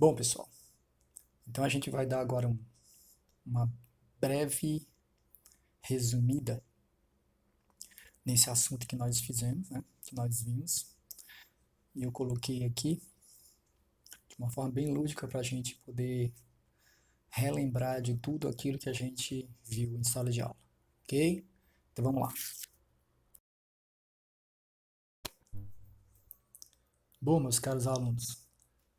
Bom, pessoal, então a gente vai dar agora uma breve resumida nesse assunto que nós fizemos, né? Que nós vimos. E eu coloquei aqui de uma forma bem lúdica para a gente poder relembrar de tudo aquilo que a gente viu em sala de aula, ok? Então vamos lá. Bom, meus caros alunos,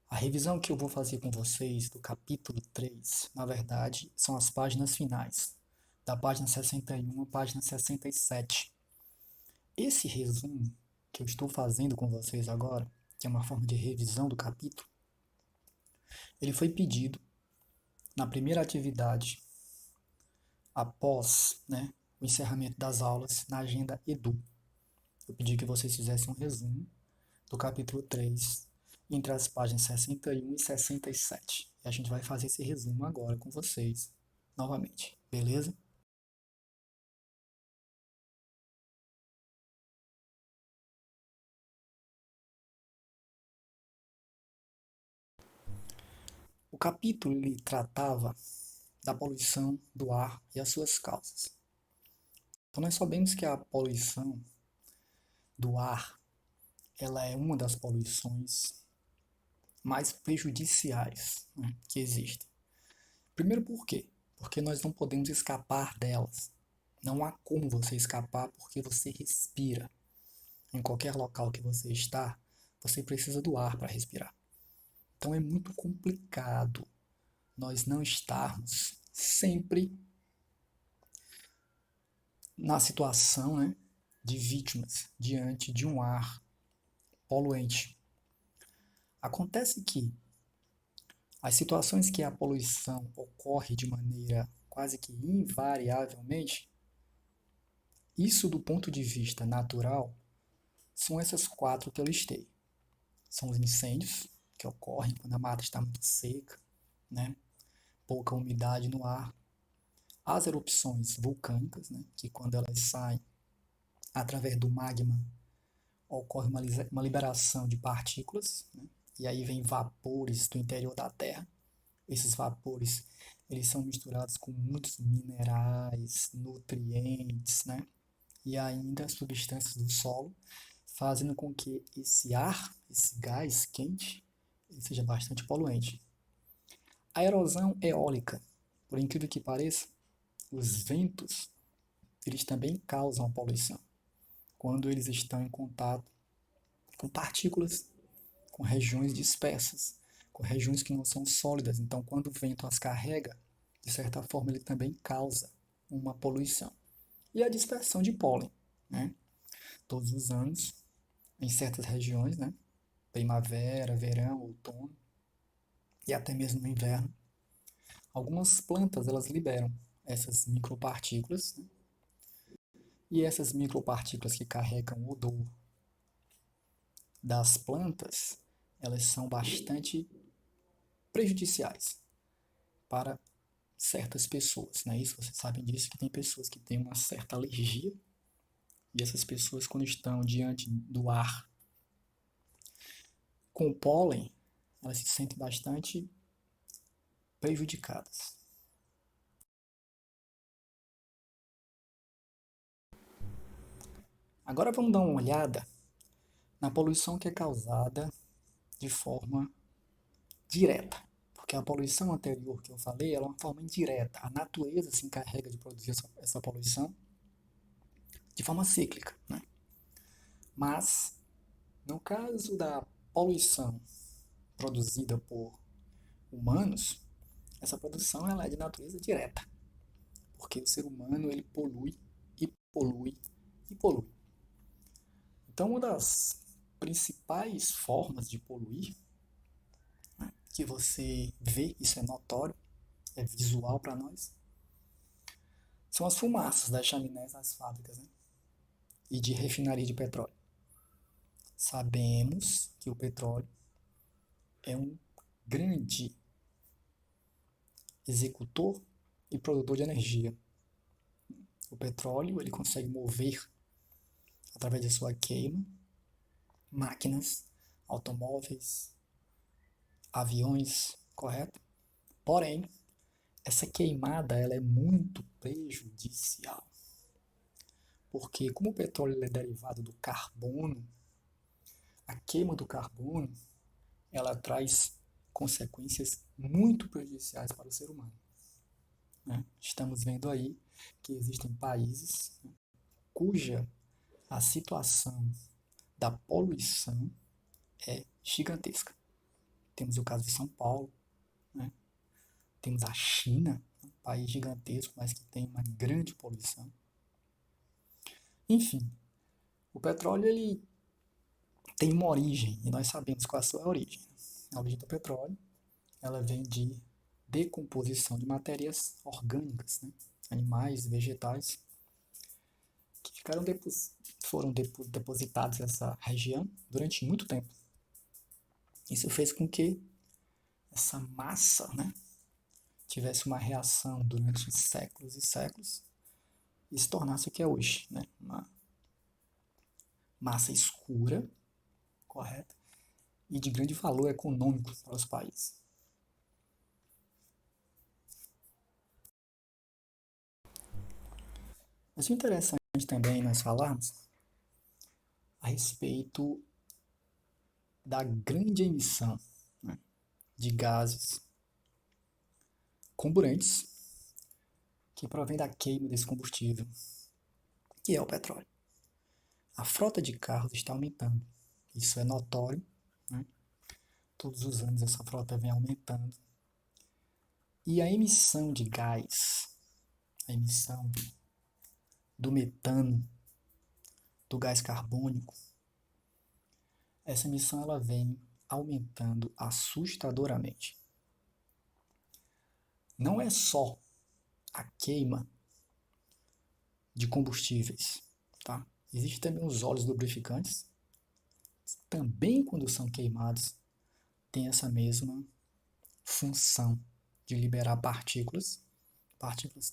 a revisão que eu vou fazer com vocês do capítulo 3, na verdade, são as páginas finais, da página 61 à página 67. Esse resumo que eu estou fazendo com vocês agora, que é uma forma de revisão do capítulo, ele foi pedido na primeira atividade após, o encerramento das aulas na agenda Edu. Eu pedi que vocês fizessem um resumo do capítulo 3 entre as páginas 61 e 67. E a gente vai fazer esse resumo agora com vocês novamente, beleza? O capítulo ele tratava da poluição do ar e as suas causas. Então nós sabemos que a poluição do ar, ela é uma das poluições mais prejudiciais, né, que existem. Primeiro por quê? Porque nós não podemos escapar delas. Não há como você escapar porque você respira. Em qualquer local que você está, você precisa do ar para respirar. Então é muito complicado nós não estarmos sempre na situação, de vítimas diante de um ar poluente. Acontece que as situações que a poluição ocorre de maneira quase que invariavelmente, isso do ponto de vista natural, são essas quatro que eu listei. São os incêndios, que ocorrem quando a mata está muito seca, né? Pouca umidade no ar. As erupções vulcânicas, que quando elas saem através do magma, ocorre uma liberação de partículas, e aí vem vapores do interior da Terra. Esses vapores eles são misturados com muitos minerais, nutrientes, e ainda substâncias do solo, fazendo com que esse ar, esse gás quente, ele seja bastante poluente. A erosão eólica, por incrível que pareça, os ventos, eles também causam a poluição, quando eles estão em contato com partículas, com regiões dispersas, com regiões que não são sólidas. Então, quando o vento as carrega, de certa forma, ele também causa uma poluição. E a dispersão de pólen, né? Todos os anos, em certas regiões, primavera, verão, outono e até mesmo no inverno, algumas plantas elas liberam essas micropartículas, e essas micropartículas que carregam o odor das plantas, elas são bastante prejudiciais para certas pessoas, né? Isso vocês sabem disso, que tem pessoas que têm uma certa alergia, e essas pessoas quando estão diante do ar com pólen, elas se sentem bastante prejudicadas. Agora vamos dar uma olhada na poluição que é causada de forma direta, porque a poluição anterior que eu falei ela é uma forma indireta. A natureza se encarrega de produzir essa poluição de forma cíclica, né? Mas no caso da poluição produzida por humanos, essa produção ela é de natureza direta, porque o ser humano ele polui e polui e polui. Então, uma das principais formas de poluir, que você vê, isso é notório, é visual para nós, são as fumaças das chaminés das fábricas, e de refinaria de petróleo. Sabemos que o petróleo é um grande executor e produtor de energia. O petróleo ele consegue mover, através da sua queima, máquinas, automóveis, aviões, correto? Porém, essa queimada ela é muito prejudicial, porque como o petróleo é derivado do carbono, a queima do carbono ela traz consequências muito prejudiciais para o ser humano, né? Estamos vendo aí que existem países, né, cuja a situação da poluição é gigantesca. Temos o caso de São Paulo, né? Temos a China, um país gigantesco, mas que tem uma grande poluição. Enfim, o petróleo ele tem uma origem, e nós sabemos qual é a sua origem. A origem do petróleo ela vem de decomposição de matérias orgânicas, né? Animais, vegetais, que foram depositados nessa região durante muito tempo. Isso fez com que essa massa, né, tivesse uma reação durante séculos e séculos e se tornasse o que é hoje, né, uma massa escura, correto? E de grande valor econômico para os países. Mas o interessante também nós falarmos a respeito da grande emissão, né, de gases comburantes que provém da queima desse combustível, que é o petróleo. A frota de carros está aumentando, isso é notório, né? Todos os anos essa frota vem aumentando. E a emissão de gás, a emissão do metano, do gás carbônico, essa emissão ela vem aumentando assustadoramente. Não é só a queima de combustíveis, tá? Existem também os óleos lubrificantes, também quando são queimados, tem essa mesma função de liberar partículas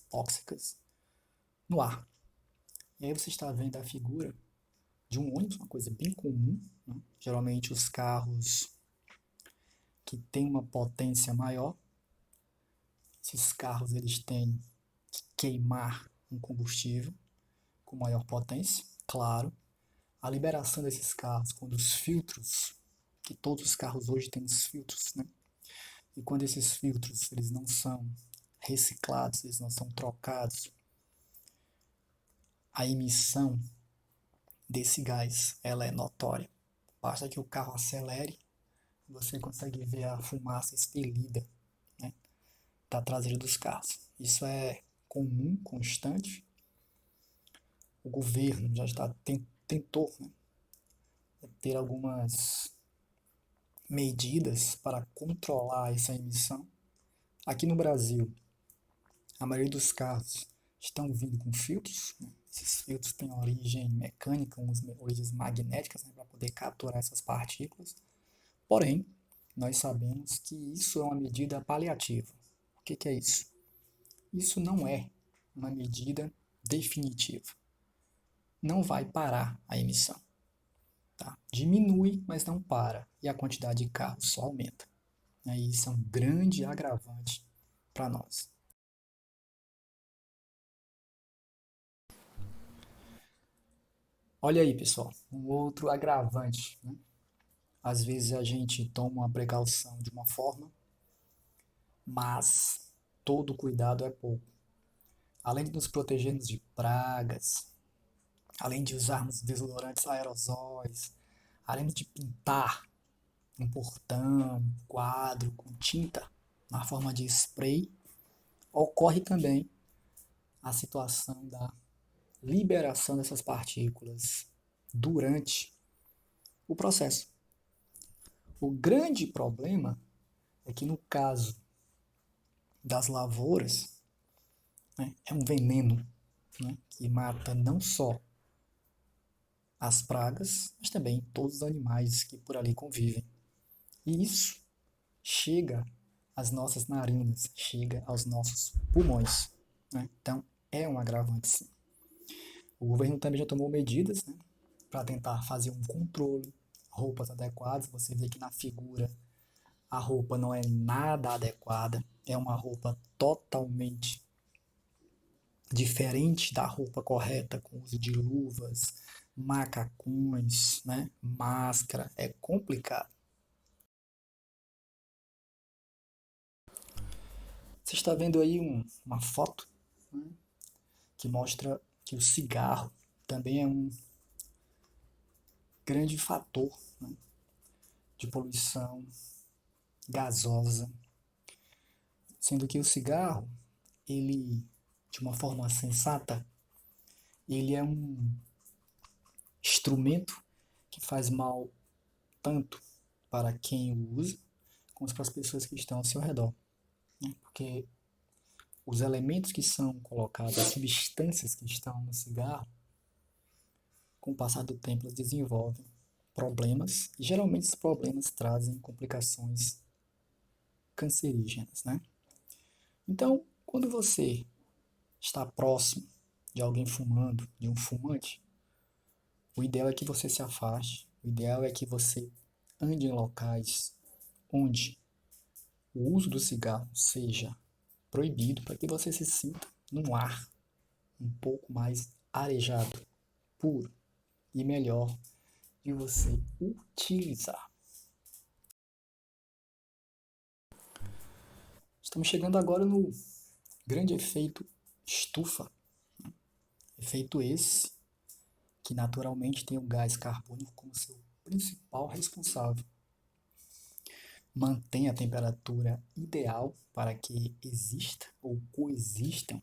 tóxicas no ar. E aí você está vendo a figura de um ônibus, uma coisa bem comum, né? Geralmente os carros que têm uma potência maior, esses carros eles têm que queimar um combustível com maior potência, claro. A liberação desses carros, quando os filtros, que todos os carros hoje têm os filtros, né? E quando esses filtros eles não são reciclados, eles não são trocados, a emissão desse gás ela é notória. Basta que o carro acelere, você consegue ver a fumaça expelida, né, da traseira dos carros. Isso é comum, constante. O governo já tentou, né, ter algumas medidas para controlar essa emissão. Aqui no Brasil, a maioria dos carros estão vindo com filtros, né? Esses filtros têm origem mecânica, umas origens magnéticas, né, para poder capturar essas partículas. Porém, nós sabemos que isso é uma medida paliativa. O que é isso? Isso não é uma medida definitiva. Não vai parar a emissão. Tá? Diminui, mas não para. E a quantidade de carros só aumenta. E isso é um grande agravante para nós. Olha aí, pessoal, um outro agravante, né? Às vezes a gente toma uma precaução de uma forma, mas todo cuidado é pouco. Além de nos protegermos de pragas, além de usarmos desodorantes aerosóis, além de pintar um portão, um quadro com tinta na forma de spray, ocorre também a situação da liberação dessas partículas durante o processo. O grande problema é que no caso das lavouras, né, é um veneno, né, que mata não só as pragas, mas também todos os animais que por ali convivem. E isso chega às nossas narinas, chega aos nossos pulmões, né? Então é um agravante, sim. O governo também já tomou medidas, né, para tentar fazer um controle, roupas adequadas. Você vê que na figura a roupa não é nada adequada, é uma roupa totalmente diferente da roupa correta, com uso de luvas, macacões, né? Máscara, é complicado. Você está vendo aí uma foto, né, que mostra que o cigarro também é um grande fator, né, de poluição gasosa, sendo que o cigarro, ele, de uma forma sensata, ele é um instrumento que faz mal tanto para quem o usa, como para as pessoas que estão ao seu redor, né? Porque os elementos que são colocados, as substâncias que estão no cigarro, com o passar do tempo, elas desenvolvem problemas, e geralmente esses problemas trazem complicações cancerígenas, né? Então, quando você está próximo de alguém fumando, de um fumante, o ideal é que você se afaste, o ideal é que você ande em locais onde o uso do cigarro seja proibido, para que você se sinta num ar um pouco mais arejado, puro e melhor de você utilizar. Estamos chegando agora no grande efeito estufa, efeito esse que naturalmente tem o gás carbônico como seu principal responsável. Mantém a temperatura ideal para que exista ou coexistam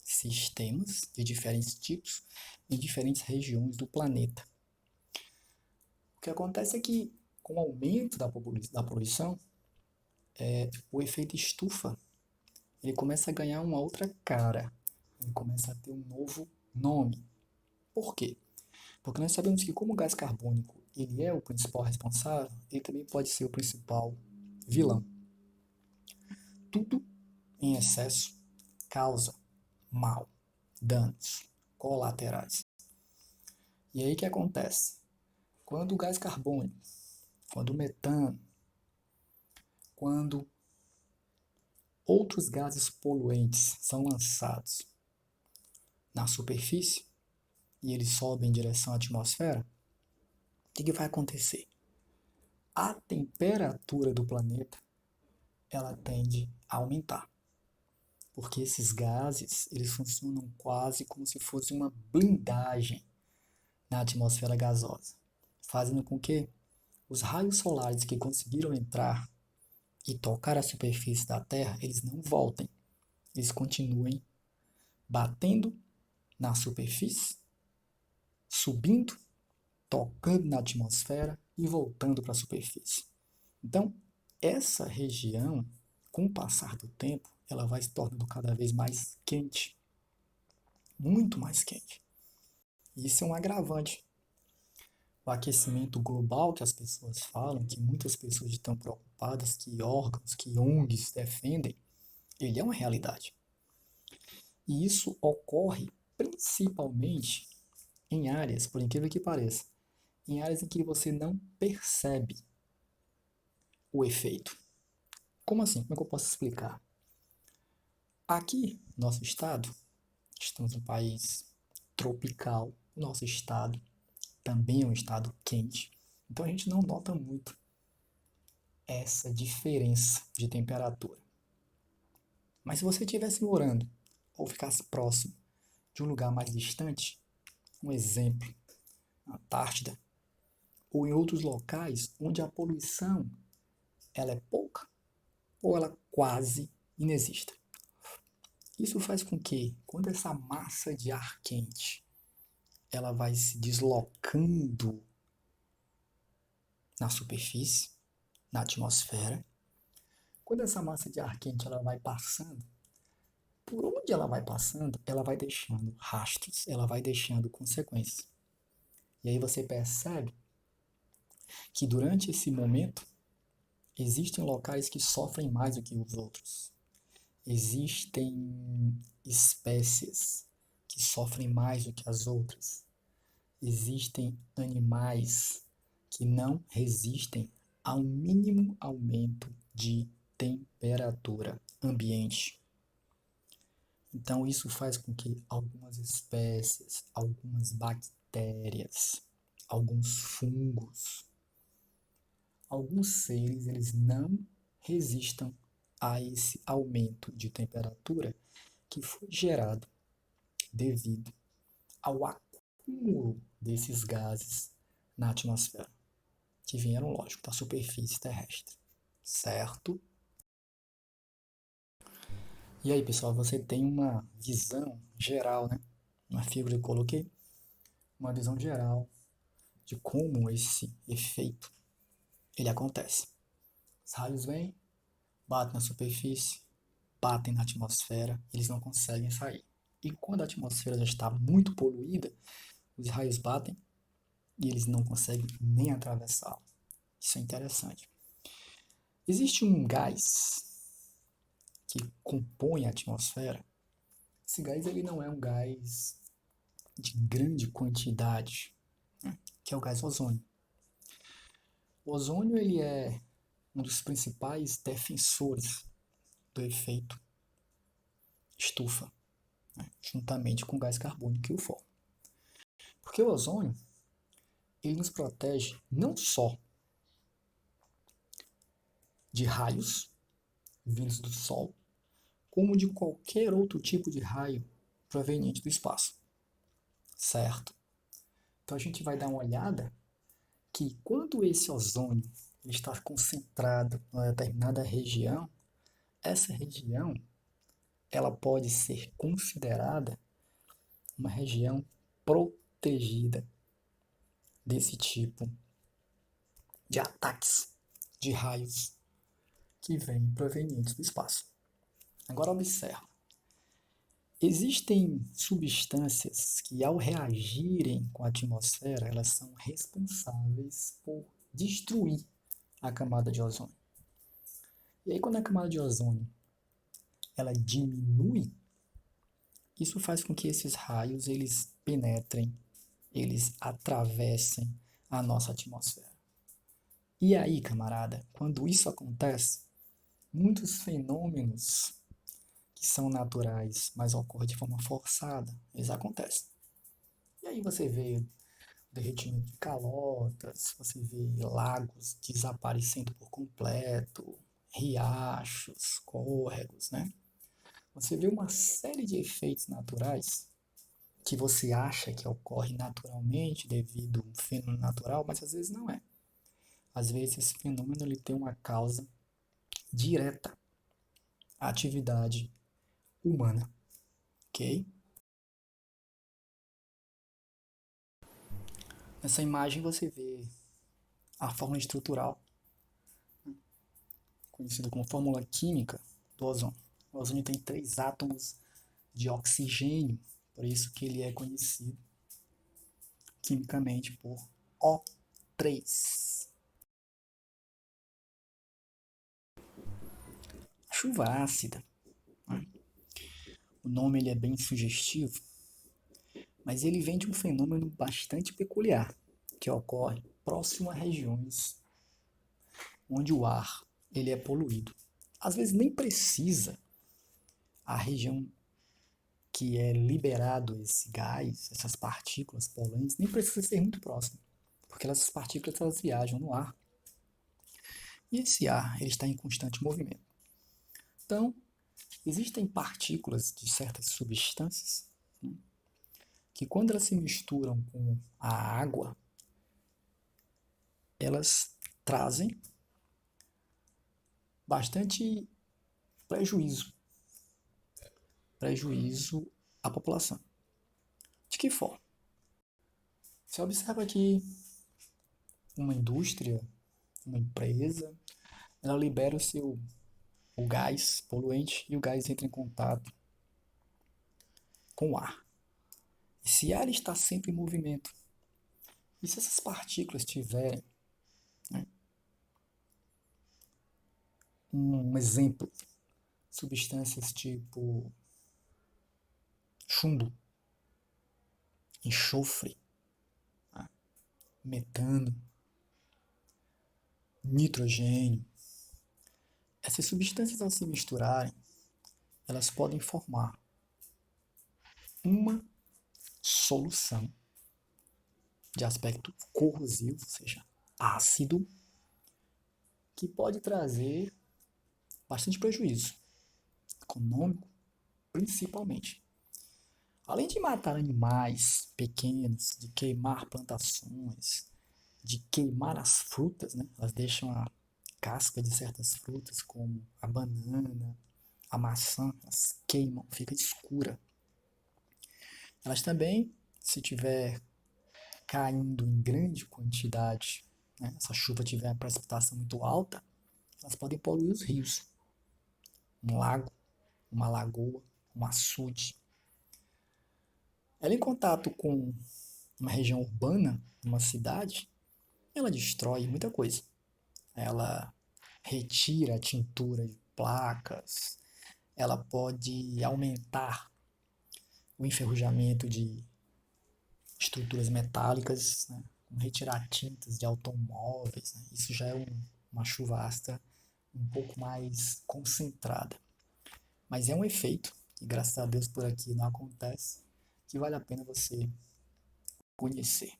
sistemas de diferentes tipos em diferentes regiões do planeta. O que acontece é que, com o aumento da poluição, o efeito estufa ele começa a ganhar uma outra cara, ele começa a ter um novo nome. Por quê? Porque nós sabemos que como o gás carbônico ele é o principal responsável, ele também pode ser o principal vilão. Tudo em excesso causa mal, danos colaterais. E aí o que acontece? Quando o gás carbônico, quando o metano, quando outros gases poluentes são lançados na superfície e eles sobem em direção à atmosfera, o que vai acontecer? A temperatura do planeta ela tende a aumentar, porque esses gases eles funcionam quase como se fosse uma blindagem na atmosfera gasosa, fazendo com que os raios solares que conseguiram entrar e tocar a superfície da Terra, eles não voltem, eles continuem batendo na superfície, subindo, tocando na atmosfera e voltando para a superfície. Então, essa região, com o passar do tempo, ela vai se tornando cada vez mais quente, muito mais quente. E isso é um agravante. O aquecimento global que as pessoas falam, que muitas pessoas estão preocupadas, que órgãos, que ONGs defendem, ele é uma realidade. E isso ocorre principalmente em áreas, por incrível que pareça, em áreas em que você não percebe o efeito. Como assim? Como é que eu posso explicar? Aqui, nosso estado, estamos em um país tropical, nosso estado também é um estado quente, então a gente não nota muito essa diferença de temperatura. Mas se você estivesse morando ou ficasse próximo de um lugar mais distante, um exemplo, Antártida, ou em outros locais onde a poluição ela é pouca ou ela quase inexista. Isso faz com que, quando essa massa de ar quente ela vai se deslocando na superfície, na atmosfera, quando essa massa de ar quente ela vai passando, por onde ela vai passando, ela vai deixando rastros, ela vai deixando consequências. E aí você percebe que durante esse momento existem locais que sofrem mais do que os outros. Existem espécies que sofrem mais do que as outras. Existem animais que não resistem há um mínimo aumento de temperatura ambiente. Então, isso faz com que algumas espécies, algumas bactérias, alguns fungos, alguns seres, eles não resistam a esse aumento de temperatura que foi gerado devido ao acúmulo desses gases na atmosfera, que vieram, lógico, da superfície terrestre, certo? E aí, pessoal, você tem uma visão geral, né? Na figura que eu coloquei, uma visão geral de como esse efeito ele acontece. Os raios vêm, batem na superfície, batem na atmosfera, eles não conseguem sair. E quando a atmosfera já está muito poluída, os raios batem e eles não conseguem nem atravessá-la. Isso é interessante. Existe um gás que compõe a atmosfera. Esse gás ele não é um gás de grande quantidade, né? Que é o gás ozônio. O ozônio ele é um dos principais defensores do efeito estufa, né? Juntamente com o gás carbônico que o forma. Porque o ozônio ele nos protege não só de raios vindos do Sol, como de qualquer outro tipo de raio proveniente do espaço, certo? Então a gente vai dar uma olhada que quando esse ozônio está concentrado em uma determinada região, essa região ela pode ser considerada uma região protegida desse tipo de ataques de raios que vêm provenientes do espaço. Agora observa. Existem substâncias que, ao reagirem com a atmosfera, elas são responsáveis por destruir a camada de ozônio. E aí, quando a camada de ozônio ela diminui, isso faz com que esses raios eles penetrem, eles atravessem a nossa atmosfera. E aí, camarada, quando isso acontece, muitos fenômenos que são naturais, mas ocorrem de forma forçada, eles acontecem. E aí você vê o derretimento de calotas, você vê lagos desaparecendo por completo, riachos, córregos, né? Você vê uma série de efeitos naturais que você acha que ocorre naturalmente devido a um fenômeno natural, mas às vezes não é. Às vezes esse fenômeno ele tem uma causa direta à atividade humana, ok? Nessa imagem você vê a fórmula estrutural, conhecida como fórmula química do ozônio. O ozônio tem 3 átomos de oxigênio, por isso que ele é conhecido quimicamente por O3. A chuva ácida, né? O nome ele é bem sugestivo, mas ele vem de um fenômeno bastante peculiar, que ocorre próximo a regiões onde o ar ele é poluído. Às vezes nem precisa a região que é liberado esse gás, essas partículas poluentes, nem precisa ser muito próximo, porque essas partículas elas viajam no ar e esse ar ele está em constante movimento. Então, existem partículas de certas substâncias, né, que quando elas se misturam com a água, elas trazem bastante prejuízo, prejuízo à população. De que forma? Você observa que uma indústria, uma empresa, ela libera o gás poluente e o gás entra em contato com o ar. Esse ar está sempre em movimento. E se essas partículas tiverem, né, um exemplo, substâncias tipo chumbo, enxofre, né, metano, nitrogênio. Essas substâncias, ao se misturarem, elas podem formar uma solução de aspecto corrosivo, ou seja, ácido, que pode trazer bastante prejuízo econômico, principalmente. Além de matar animais pequenos, de queimar plantações, de queimar as frutas, né? Elas deixam a casca de certas frutas, como a banana, a maçã, elas queimam, fica escura. Elas também, se tiver caindo em grande quantidade, né? Essa chuva tiver uma precipitação muito alta, elas podem poluir os rios, um lago, uma lagoa, um açude. Ela em contato com uma região urbana, uma cidade, ela destrói muita coisa. Ela retira a tintura de placas, ela pode aumentar o enferrujamento de estruturas metálicas, né? Retirar tintas de automóveis. Né? Isso já é uma chuva ácida um pouco mais concentrada. Mas é um efeito, que graças a Deus por aqui não acontece, que vale a pena você conhecer.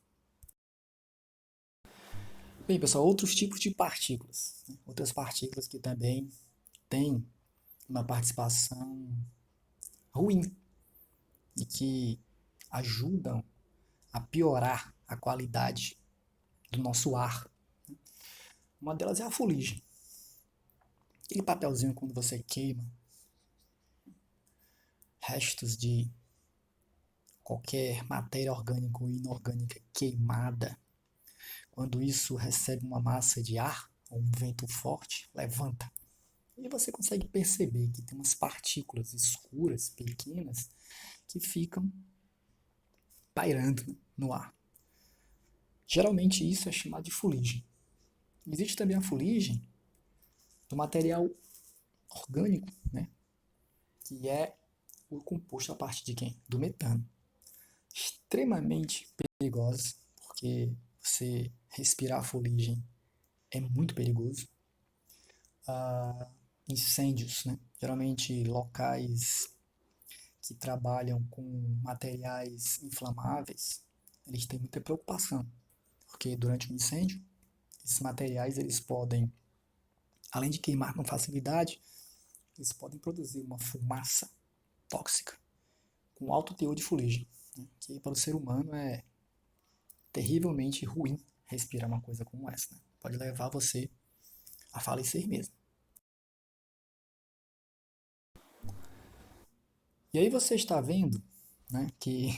Bem, pessoal, outros tipos de partículas. Né? Outras partículas que também têm uma participação ruim e que ajudam a piorar a qualidade do nosso ar. Uma delas é a fuligem. Aquele papelzinho quando você queima restos de qualquer matéria orgânica ou inorgânica queimada, quando isso recebe uma massa de ar ou um vento forte, levanta. E você consegue perceber que tem umas partículas escuras, pequenas, que ficam pairando no ar. Geralmente isso é chamado de fuligem. Existe também a fuligem do material orgânico, né? Que é o composto a partir de quem? Do metano. Extremamente perigosa, porque você respirar a fuligem é muito perigoso. Incêndios, né? Geralmente locais que trabalham com materiais inflamáveis, eles têm muita preocupação, porque durante um incêndio, esses materiais eles podem, além de queimar com facilidade, eles podem produzir uma fumaça tóxica com alto teor de fuligem, né? Que para o ser humano é terrivelmente ruim respirar uma coisa como essa. Né? Pode levar você a falecer mesmo. E aí você está vendo, né, que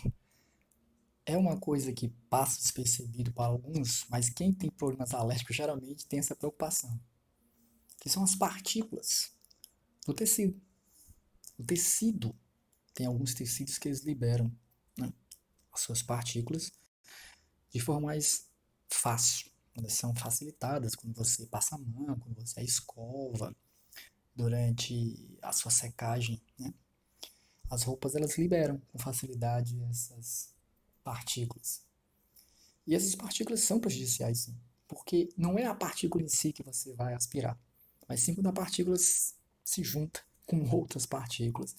é uma coisa que passa despercebido para alguns, mas quem tem problemas alérgicos geralmente tem essa preocupação, que são as partículas do tecido. O tecido, tem alguns tecidos que eles liberam, né, as suas partículas de forma mais fácil. Elas são facilitadas quando você passa a mão, quando você a escova, durante a sua secagem, né? As roupas elas liberam com facilidade essas partículas. E essas partículas são prejudiciais, sim, porque não é a partícula em si que você vai aspirar, mas sim quando a partícula se junta com outras partículas.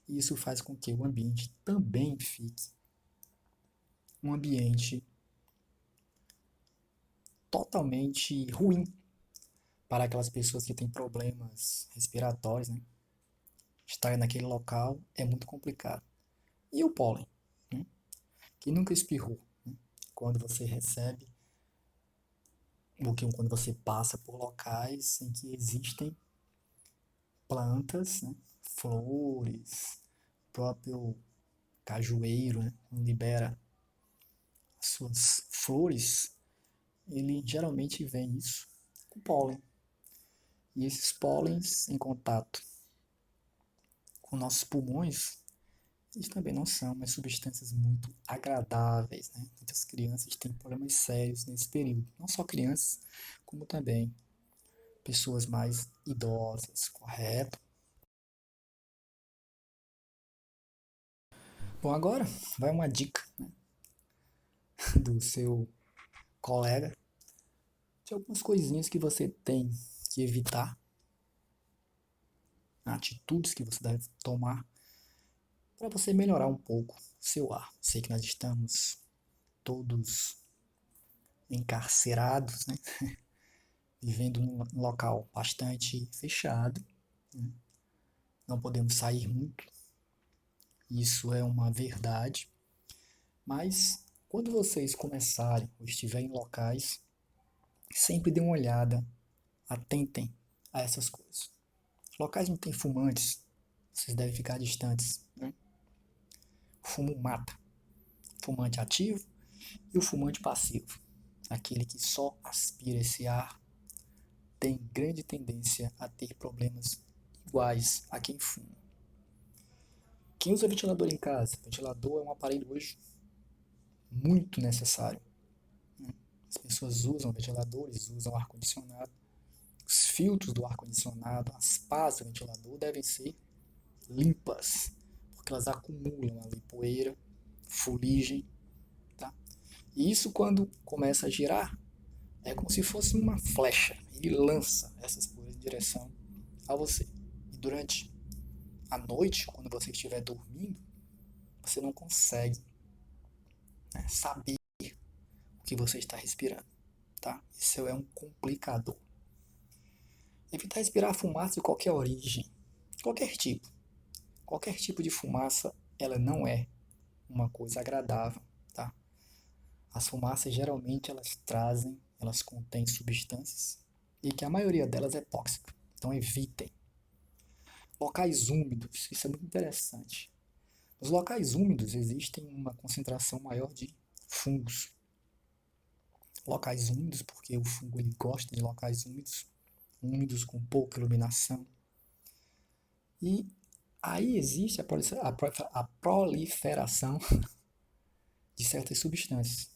E isso faz com que o ambiente também fique um ambiente totalmente ruim para aquelas pessoas que têm problemas respiratórios, né? Estar naquele local é muito complicado. E o pólen, né? Que nunca espirrou, né? Quando você recebe, ou que quando você passa por locais em que existem plantas, né? Flores, próprio cajueiro, né? Quando libera as suas flores, ele geralmente vem isso com pólen. E esses pólens em contato com nossos pulmões, eles também não são umas substâncias muito agradáveis, né? Muitas crianças têm problemas sérios nesse período. Não só crianças, como também pessoas mais idosas, correto? Bom, agora vai uma dica, né, do seu colega de algumas coisinhas que você tem que evitar, atitudes que você deve tomar para você melhorar um pouco o seu ar. Sei que nós estamos todos encarcerados, né? Vivendo num local bastante fechado, né? Não podemos sair muito, isso é uma verdade, mas quando vocês começarem ou estiverem em locais, sempre dêem uma olhada, atentem a essas coisas. Locais onde tem fumantes, vocês devem ficar distantes, né? O fumo mata. O fumante ativo e o fumante passivo. Aquele que só aspira esse ar tem grande tendência a ter problemas iguais a quem fuma. Quem usa ventilador em casa? Ventilador é um aparelho hoje muito necessário. As pessoas usam ventiladores, usam ar-condicionado. Os filtros do ar-condicionado, as pás do ventilador devem ser limpas, porque elas acumulam ali poeira, fuligem, tá? E isso quando começa a girar, é como se fosse uma flecha. Ele lança essas poeiras em direção a você. E durante a noite, quando você estiver dormindo, você não consegue, né, saber o que você está respirando, tá? Isso é um complicador. Evitar respirar fumaça de qualquer origem, qualquer tipo. Qualquer tipo de fumaça, ela não é uma coisa agradável, tá? As fumaças geralmente elas contêm substâncias e que a maioria delas é tóxica. Então evitem. Locais úmidos, isso é muito interessante. Nos locais úmidos existem uma concentração maior de fungos. Locais úmidos, porque o fungo ele gosta de locais úmidos, úmidos com pouca iluminação. E aí existe a proliferação de certas substâncias.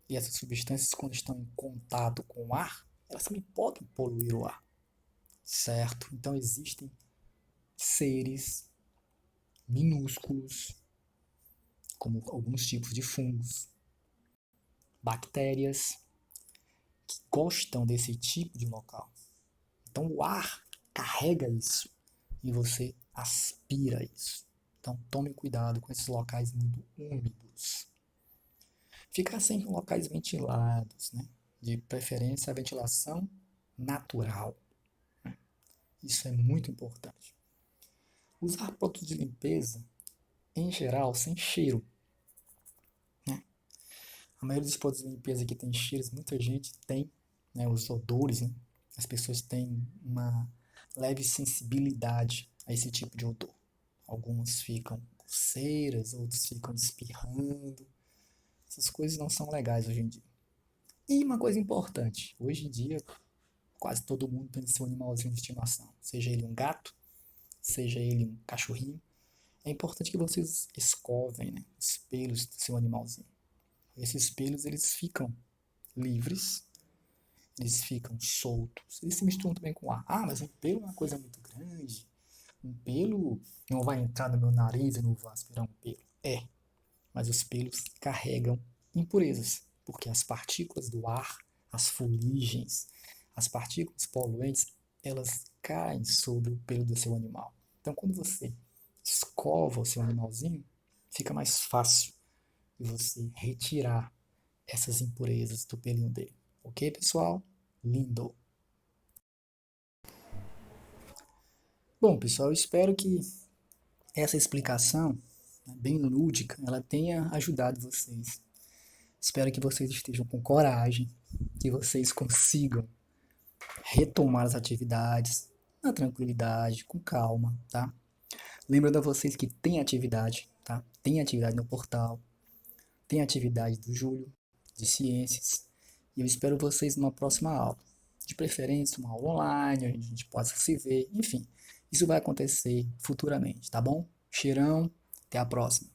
E essas substâncias, quando estão em contato com o ar, elas também podem poluir o ar, certo? Então existem seres minúsculos, como alguns tipos de fungos, bactérias, que gostam desse tipo de local. Então o ar carrega isso e você aspira isso. Então tome cuidado com esses locais muito úmidos. Ficar sempre em locais ventilados, né? De preferência a ventilação natural. Isso é muito importante. Usar produtos de limpeza, em geral, sem cheiro. Né? A maioria dos produtos de limpeza que tem cheiros, muita gente tem, né, os odores, né? As pessoas têm uma leve sensibilidade a esse tipo de odor. Alguns ficam coceiras, outros ficam espirrando. Essas coisas não são legais hoje em dia. E uma coisa importante, hoje em dia quase todo mundo tem seu animalzinho de estimação, seja ele um gato, seja ele um cachorrinho. É importante que vocês escovem, né, os pelos do seu animalzinho. Esses pelos eles ficam livres, eles ficam soltos, eles se misturam também com o ar. Ah, mas um pelo é uma coisa muito grande, um pelo não vai entrar no meu nariz, eu não vou aspirar um pelo. É, mas os pelos carregam impurezas, porque as partículas do ar, as fuligens, as partículas poluentes, elas caem sobre o pelo do seu animal. Então, quando você escova o seu animalzinho, fica mais fácil de você retirar essas impurezas do pelinho dele. Ok, pessoal? Lindo! Bom, pessoal, eu espero que essa explicação, né, bem lúdica, ela tenha ajudado vocês. Espero que vocês estejam com coragem, que vocês consigam retomar as atividades na tranquilidade, com calma, tá? Lembrando a vocês que tem atividade, tá? Tem atividade no portal, tem atividade do Júlio, de ciências, e eu espero vocês numa próxima aula. De preferência, uma aula online, onde a gente possa se ver, enfim. Isso vai acontecer futuramente, tá bom? Cheirão, até a próxima.